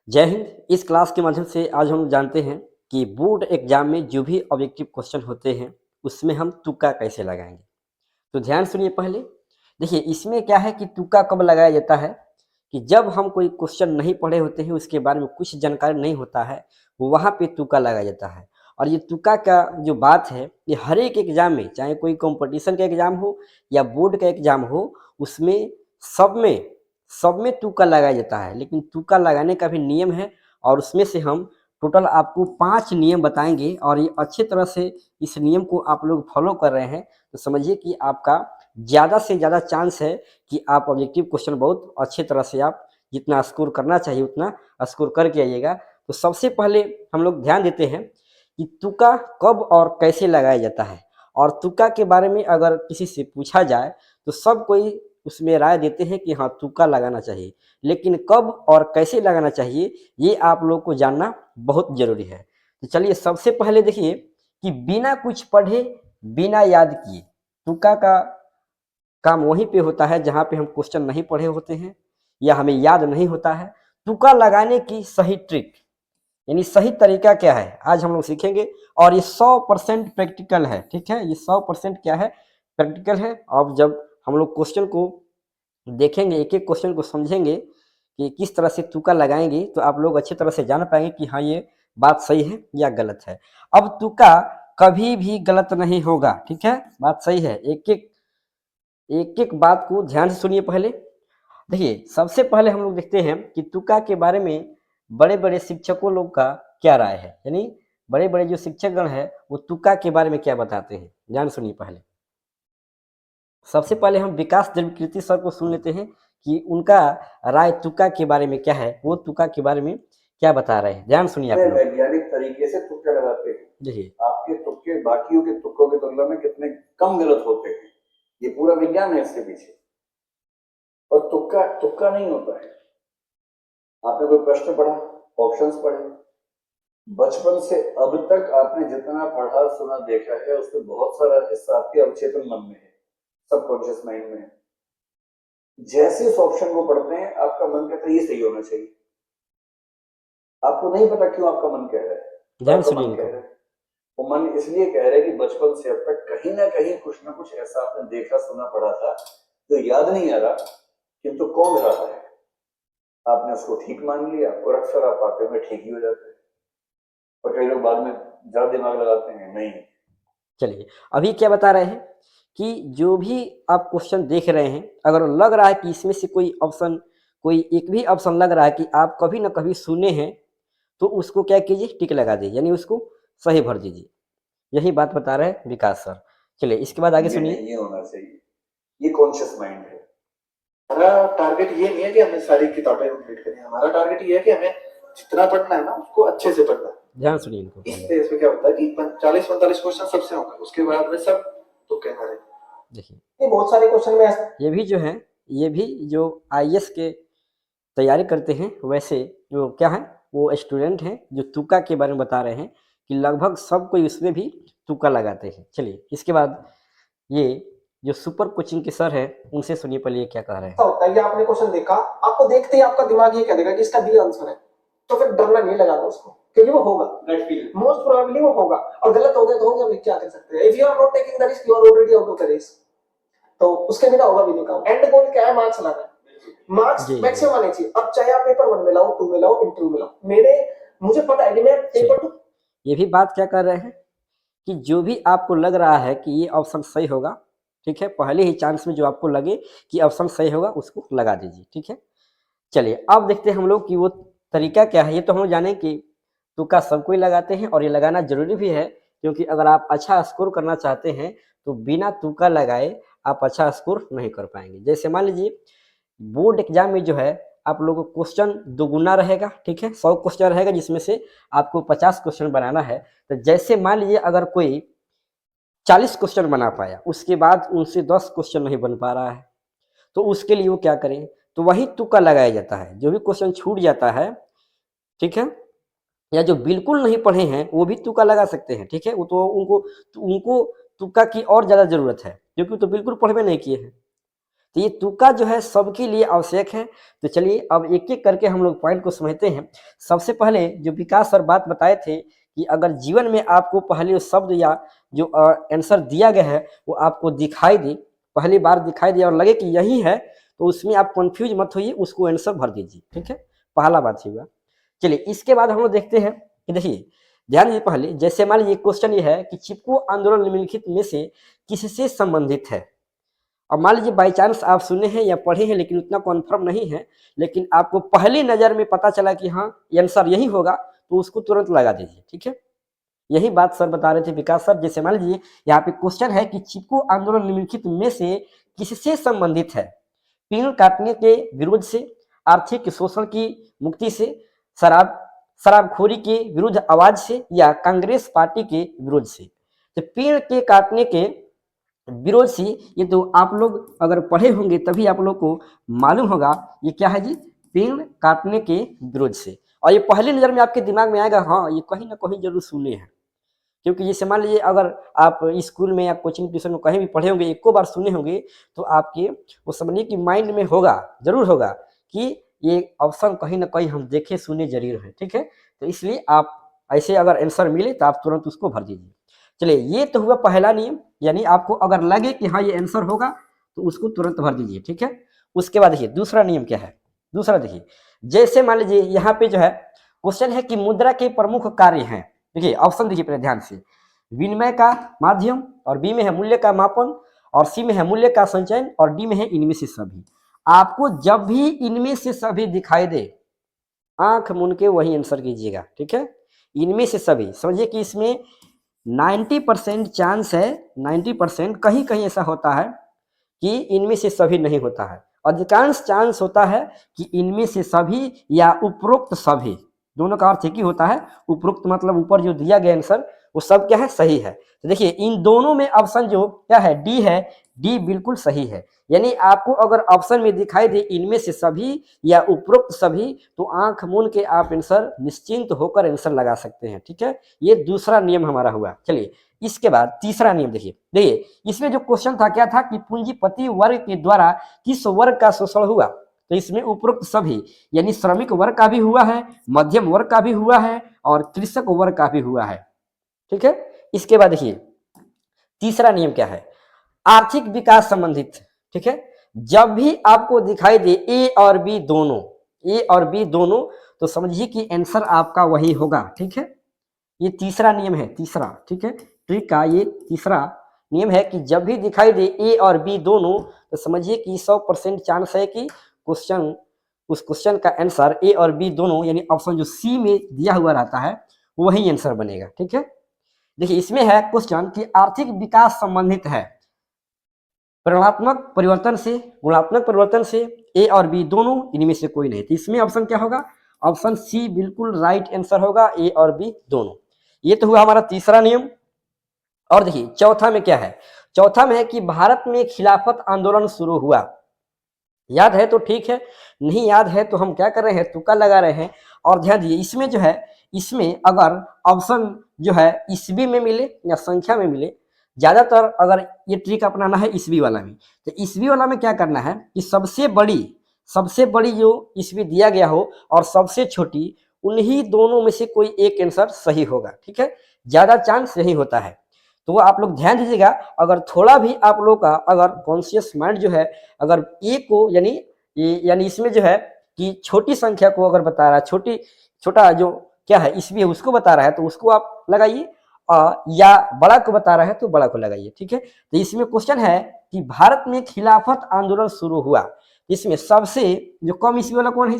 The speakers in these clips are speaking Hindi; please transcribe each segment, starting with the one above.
जय हिंद। इस क्लास के माध्यम से आज हम जानते हैं कि बोर्ड एग्जाम में जो भी ऑब्जेक्टिव क्वेश्चन होते हैं उसमें हम तुक्का कैसे लगाएंगे। तो ध्यान सुनिए पहले। देखिए इसमें क्या है कि तुक्का कब लगाया जाता है कि जब हम कोई क्वेश्चन नहीं पढ़े होते हैं, उसके बारे में कुछ जानकारी नहीं होता है, वहाँ पे तुक्का लगाया जाता है। और ये तुक्का का जो बात है ये हर एक एग्जाम में, चाहे कोई कंपटीशन का एग्जाम हो या बोर्ड का एग्जाम हो, उसमें सब में सब में तुक्का लगाया जाता है। लेकिन तुक्का लगाने का भी नियम है और उसमें से हम टोटल आपको 5 नियम बताएंगे और ये अच्छे तरह से इस नियम को आप लोग फॉलो कर रहे हैं तो समझिए कि आपका ज़्यादा से ज़्यादा चांस है कि आप ऑब्जेक्टिव क्वेश्चन बहुत अच्छे तरह से आप जितना स्कोर करना चाहिए उतना स्कोर करके आइएगा। तो सबसे पहले हम लोग ध्यान देते हैं कि तुक्का कब और कैसे लगाया जाता है। और तुक्का के बारे में अगर किसी से पूछा जाए तो सब कोई उसमें राय देते हैं कि हाँ तुक्का लगाना चाहिए, लेकिन कब और कैसे लगाना चाहिए ये आप लोग को जानना बहुत जरूरी है। तो चलिए सबसे पहले देखिए कि बिना कुछ पढ़े बिना याद किए, तुक्का का काम वहीं पे होता है जहाँ पे हम क्वेश्चन नहीं पढ़े होते हैं या हमें याद नहीं होता है। तुक्का लगाने की सही ट्रिक यानी सही तरीका क्या है आज हम लोग सीखेंगे और ये 100% प्रैक्टिकल है। ठीक है, ये 100% क्या है, प्रैक्टिकल है। अब जब हम लोग क्वेश्चन को देखेंगे, एक एक क्वेश्चन को समझेंगे कि किस तरह से तुक्का लगाएंगे तो आप लोग अच्छी तरह से जान पाएंगे कि हाँ ये बात सही है या गलत है। अब तुक्का कभी भी गलत नहीं होगा। ठीक है, बात सही है। एक एक बात को ध्यान से सुनिए पहले। देखिए सबसे पहले हम लोग देखते हैं कि तुक्का के बारे में बड़े बड़े शिक्षकों लोग का क्या राय है, यानी बड़े बड़े जो शिक्षकगण है वो तुक्का के बारे में क्या बताते हैं। ध्यान सुनिए पहले। सबसे पहले हम विकास देवकीर्ति सर को सुन लेते हैं कि उनका राय तुक्का के बारे में क्या है, वो तुक्का के बारे में क्या बता रहे हैं। ध्यान सुनिए आप लोग। वैज्ञानिक तरीके से तुक्के लगाते हैं। देखिए आपके तुक्के बाकियों के तुक्कों की तुलना में कितने कम गलत होते हैं, ये पूरा विज्ञान है इसके पीछे। और तुक्का तुक्का नहीं होता है। आपने कोई प्रश्न पढ़ा, ऑप्शंस पढ़े, बचपन से अब तक आपने जितना पढ़ा सुना देखा है उसमें बहुत सारा हिस्सा आपके अवचेतन मन में है, सबकॉन्शियस माइंड में है। जैसे इस ऑप्शन को पढ़ते हैं आपका मन कहता है ये सही होना चाहिए। आपको नहीं पता क्यों आपका मन कह रहा है, ध्यान आपका सुनिए मन कह इनको। रहा है। वो मन इसलिए कह रहा है कि बचपन से अब तक कहीं ना कहीं कुछ ना कुछ ऐसा आपने देखा सुना पढ़ा था जो याद नहीं आ रहा, किंतु कौन रहा है। आपने उसको ठीक मान लिया और अक्सर आप पाते हुए ठीक ही हो जाते हैं। और कई लोग बाद में ज्यादा दिमाग लगाते हैं नहीं। चलिए अभी क्या बता रहे हैं कि जो भी आप क्वेश्चन देख रहे हैं अगर लग रहा है कि इसमें से कोई ऑप्शन, कोई एक भी ऑप्शन लग रहा है कि आप कभी ना कभी सुने हैं तो उसको क्या कीजिए, टिक लगा दीजिए, यानी उसको सही भर दीजिए। यही बात बता रहे हैं विकास सर। चलिए इसके बाद आगे ये सुनिए। नहीं, ये होना चाहिए, ये कॉन्शियस माइंड है। हमारा टारगेट ये नहीं है कि हमें सारी किताबें कंप्लीट करनी है, हमारा टारगेट ये है कि हमें जितना पढ़ना है ना उसको अच्छे से पढ़ना है। ध्यान सुनिए इनको। इस बेस पे क्या होता है कि 40-45 क्वेश्चन सबसे होंगे, उसके बाद में सब तो कहना रहे। देखिए ये बहुत सारे क्वेश्चन में ये भी जो है, ये भी जो आईएएस के तैयारी करते हैं वैसे जो क्या है वो स्टूडेंट हैं जो तुक्का के बारे में बता रहे हैं कि लगभग सब कोई उसमें भी तुक्का लगाते हैं। चलिए इसके बाद ये जो सुपर कोचिंग के सर है उनसे सुनिए पहले ये क्या कह रहे हैं। होता है कि आपने क्वेश्चन देखा, आपको देखते ही आपका दिमाग ये कह देगा कि इसका बी आंसर है, तो फिर डरना नहीं लगाना उसको, क्योंकि वो होगा, मोस्ट प्रोबेबली वो होगा। और गलत हो गया तो हो गया, हम क्या कर सकते हैं। If you are not taking the risk you are already out of the race, तो उसके बिना होगा भी नहीं काम। एंड गोल क्या है, मार्क्स लाना है। मार्क्स मैक्सिमम आने चाहिए। अब चाहे आप पेपर 1 में लाओ, 2 में लाओ, इंटरव्यू में लाओ। मुझे पता है कि मैं पेपर 2 ये भी बात क्या कर रहे हैं कि जो भी आपको लग रहा है कि ये ऑप्शन सही होगा, ठीक है, पहले ही चांस में जो आपको लगे कि ऑप्शन सही होगा उसको लगा दीजिए। ठीक है, चलिए अब देखते हैं हम लोग कि वो तरीका क्या है। ये तो हम लोग जाने कि तुक्का सब कोई लगाते हैं और ये लगाना जरूरी भी है, क्योंकि अगर आप अच्छा स्कोर करना चाहते हैं तो बिना तुक्का लगाए आप अच्छा स्कोर नहीं कर पाएंगे। जैसे मान लीजिए बोर्ड एग्जाम में जो है आप लोगों को क्वेश्चन दोगुना रहेगा। ठीक है, 100 क्वेश्चन रहेगा जिसमें से आपको 50 क्वेश्चन बनाना है। तो जैसे मान लीजिए अगर कोई 40 क्वेश्चन बना पाया, उसके बाद उनसे 10 क्वेश्चन नहीं बन पा रहा है, तो उसके लिए वो क्या करें, तो वही तुक्का लगाया जाता है। जो भी क्वेश्चन छूट जाता है, ठीक है, या जो बिल्कुल नहीं पढ़े हैं वो भी तुक्का लगा सकते हैं। ठीक है, वो तो उनको तुक्का की और ज़्यादा ज़रूरत है क्योंकि वो तो बिल्कुल पढ़वे नहीं किए हैं। तो ये तुक्का जो है सबके लिए आवश्यक है। तो चलिए अब एक एक करके हम लोग पॉइंट को समझते हैं। सबसे पहले जो विकास सर बात बताए थे कि अगर जीवन में आपको पहले शब्द या जो आंसर दिया गया है वो आपको दिखाई दे, पहली बार दिखाई दे और लगे कि यही है, तो उसमें आप कंफ्यूज मत होइए, उसको आंसर भर दीजिए। ठीक है, पहला बात ही हुआ। चलिए इसके बाद हम लोग देखते हैं कि देखिए ध्यान दीजिए, पहले जैसे मान लीजिए क्वेश्चन ये है कि चिपको आंदोलन निम्नलिखित में से किससे संबंधित है। अब मान लीजिए बाई चांस आप सुने हैं या पढ़े हैं लेकिन उतना कन्फर्म नहीं है, लेकिन आपको पहली नज़र में पता चला कि हाँ ये आंसर यही होगा, तो उसको तुरंत लगा दीजिए। ठीक है, यही बात सर बता रहे थे विकास सर। जैसे मान लीजिए यहाँ पे क्वेश्चन है कि चिपको आंदोलन निम्नलिखित में से किससे संबंधित है। पेड़ काटने के विरोध से, आर्थिक शोषण की मुक्ति से, शराबखोरी के विरुद्ध आवाज से, या कांग्रेस पार्टी के विरोध से। तो पेड़ के काटने के विरोध से, ये तो आप लोग अगर पढ़े होंगे तभी आप लोग को मालूम होगा ये क्या है जी, पेड़ काटने के विरोध से। और ये पहली नज़र में आपके दिमाग में आएगा, हाँ ये कहीं ना कहीं जरूर सुने हैं, क्योंकि जैसे मान लीजिए अगर आप स्कूल में या कोचिंग ट्यूशन में कहीं भी पढ़े होंगे, एको बार सुने होंगे, तो आपके वो समझिए कि माइंड में होगा, जरूर होगा कि ये ऑप्शन कहीं ना कहीं हम देखे सुने जरूर है। ठीक है, तो इसलिए आप ऐसे अगर आंसर मिले तो आप तुरंत उसको भर दीजिए। चलिए ये तो हुआ पहला नियम, यानी आपको अगर लगे कि हाँ ये आंसर होगा तो उसको तुरंत भर दीजिए। ठीक है, उसके बाद देखिए दूसरा नियम क्या है। दूसरा देखिए, जैसे मान लीजिए यहाँ पे जो है क्वेश्चन है कि मुद्रा के प्रमुख कार्य हैं। देखिए ऑप्शन देखिए पहले ध्यान से, विनिमय का माध्यम, और बी में है मूल्य का मापन, और सी में है मूल्य का संचयन, और डी में है इनमें से सभी। आपको जब भी इनमें से सभी दिखाई दे, आंख मूंद के वही आंसर कीजिएगा। ठीक है, इनमें से सभी समझिए कि इसमें 90% चांस है, 90%, कहीं कहीं ऐसा होता है कि इनमें से सभी नहीं होता है। अधिकांश चांस होता है कि इनमें से सभी या उपरोक्त सभी, दोनों का अर्थ एक ही होता है। उपरोक्त मतलब ऊपर जो दिया गया आंसर वो सब क्या है, सही है। तो देखिए इन दोनों में ऑप्शन जो क्या है, डी है, डी बिल्कुल सही है। यानी आपको अगर ऑप्शन में दिखाई दे इनमें से सभी या उपरोक्त सभी, तो आंख मूंद के आप आंसर निश्चिंत होकर आंसर लगा सकते हैं। ठीक है, ये दूसरा नियम हमारा हुआ। चलिए इसके बाद तीसरा नियम देखिए। देखिए इसमें जो क्वेश्चन था क्या था कि पूंजीपति वर्ग के द्वारा किस वर्ग का शोषण हुआ। तो इसमें उपरोक्त सभी यानी श्रमिक वर्ग का भी हुआ है, मध्यम वर्ग का भी हुआ है, और कृषक वर्ग का भी हुआ है। ठीक है, इसके बाद देखिए तीसरा नियम क्या है, आर्थिक विकास संबंधित। ठीक है, जब भी आपको दिखाई दे ए और बी दोनों, ए और बी दोनों, तो समझिए कि आंसर आपका वही होगा। ठीक है, ये तीसरा नियम है, तीसरा। ठीक है, ट्रिक का ये तीसरा नियम है कि जब भी दिखाई दे ए और बी दोनों, तो समझिए कि 100% चांस है कि क्वेश्चन, उस क्वेश्चन का आंसर ए और बी दोनों यानी ऑप्शन जो सी में दिया हुआ रहता है वही आंसर बनेगा। ठीक है, देखिए इसमें है क्वेश्चन कि आर्थिक विकास संबंधित है परिमाणात्मक परिवर्तन से, गुणात्मक परिवर्तन से, ए और बी दोनों, इनमें से कोई नहीं। तो इसमें ऑप्शन क्या होगा, ऑप्शन सी बिल्कुल राइट आंसर होगा, ए और बी दोनों। ये तो हुआ हमारा तीसरा नियम। और देखिए चौथा में क्या है, चौथा में है कि भारत में खिलाफत आंदोलन शुरू हुआ। याद है तो ठीक है, नहीं याद है तो हम क्या कर रहे हैं, तुक्का लगा रहे हैं। और ध्यान दीजिए इसमें जो है, इसमें अगर ऑप्शन जो है ईस्वी में मिले या संख्या में मिले, ज्यादातर अगर ये ट्रिक अपनाना है ईस्वी वाला में, तो ईस्वी वाला में क्या करना है कि सबसे बड़ी जो ईस्वी दिया गया हो और सबसे छोटी, उन्हीं दोनों में से कोई एक आंसर सही होगा। ठीक है, ज्यादा चांस यही होता है। तो वो आप लोग ध्यान दीजिएगा, अगर थोड़ा भी आप लोग का अगर कॉन्शियस माइंड जो है, अगर ए को यानी इसमें जो है कि छोटी संख्या को अगर बता रहा है, छोटा जो क्या है ईस्वी है उसको बता रहा है, तो उसको आप लगाइए, या बड़ा को बता रहा है तो बड़ा को लगाइए। ठीक है, तो इसमें क्वेश्चन है कि भारत में खिलाफत आंदोलन शुरू हुआ। इसमें सबसे जो कम ईस्वी वाला कौन है,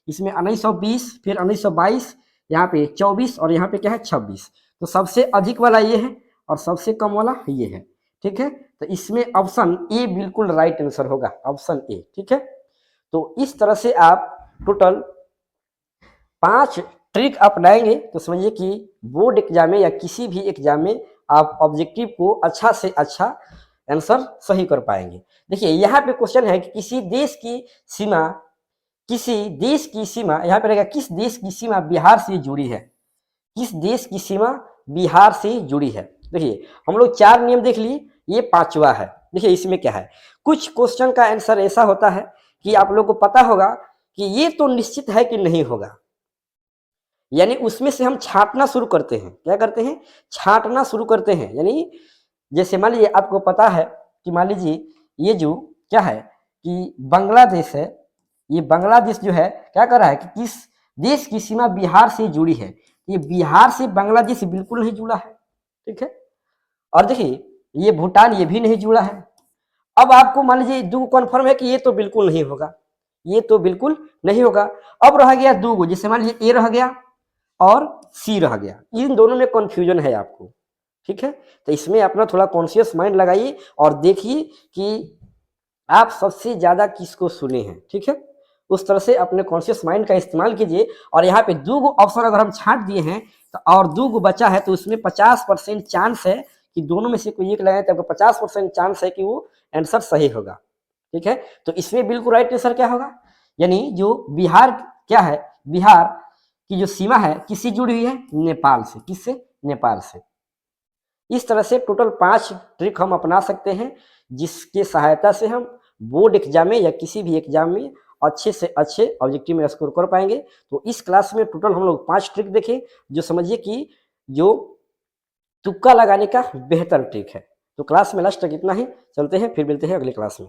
इसमें 1920, फिर 1922, यहाँ पे 24, और यहाँ पे क्या है 26। तो सबसे अधिक वाला ये है और सबसे कम वाला ये है। ठीक है, तो इसमें ऑप्शन ए बिल्कुल राइट आंसर होगा, ऑप्शन ए। ठीक है, तो इस तरह से आप टोटल 5 ट्रिक अपनाएंगे तो समझिए कि बोर्ड एग्जाम में या किसी भी एग्जाम में आप ऑब्जेक्टिव को अच्छा से अच्छा आंसर सही कर पाएंगे। देखिए यहाँ पे क्वेश्चन है कि किसी देश की सीमा, यहाँ पे रहेगा किस देश की सीमा बिहार से जुड़ी है, किस देश की सीमा बिहार से जुड़ी है। देखिए हम लोग 4 नियम देख लिए, ये 5वां है। देखिए इसमें क्या है, कुछ क्वेश्चन का आंसर ऐसा होता है कि आप लोगों को पता होगा कि ये तो निश्चित है कि नहीं होगा, यानी उसमें से हम छांटना शुरू करते हैं। क्या करते हैं? छांटना शुरू करते हैं। यानी जैसे मान लीजिए आपको पता है कि मान लीजिए ये जो क्या है कि बांग्लादेश है, ये बांग्लादेश जो है क्या कर रहा है कि किस देश की सीमा बिहार से जुड़ी है, ये बिहार से बांग्लादेश बिल्कुल नहीं जुड़ा है, ठीक है। और देखिए ये भूटान ये भी नहीं जुड़ा है। अब आपको मान लीजिए दो कन्फर्म है कि ये तो बिल्कुल नहीं होगा, ये तो बिल्कुल नहीं होगा। अब रह गया दो, जैसे मान लीजिए ए रह गया और सी रह गया, इन दोनों में कंफ्यूजन है आपको, ठीक है। तो इसमें अपना थोड़ा कॉन्शियस माइंड लगाइए और देखिए कि आप सबसे ज्यादा किसको सुने हैं, ठीक है। उस तरह से अपने कॉन्शियस माइंड का इस्तेमाल कीजिए। और यहाँ पे दो ऑप्शन अगर हम छांट दिए हैं तो और दो बचा है, तो उसमें 50% चांस है कि दोनों में से कोई एक लगाए, तो आपको 50% चांस है कि वो आंसर सही होगा, ठीक है। तो इसमें बिल्कुल राइट आंसर क्या होगा, यानी जो बिहार क्या है, बिहार की जो सीमा है किससे जुड़ी हुई है? नेपाल से। किससे? नेपाल से। इस तरह से टोटल 5 ट्रिक हम अपना सकते हैं, जिसके सहायता से हम बोर्ड एग्जाम में या किसी भी एग्जाम में अच्छे से अच्छे ऑब्जेक्टिव में स्कोर कर पाएंगे। तो इस क्लास में टोटल हम लोग 5 ट्रिक देखे, जो समझिए कि जो तुक्का लगाने का बेहतर ट्रिक है। तो क्लास में लास्ट तक इतना ही, चलते हैं, फिर मिलते हैं अगले क्लास में।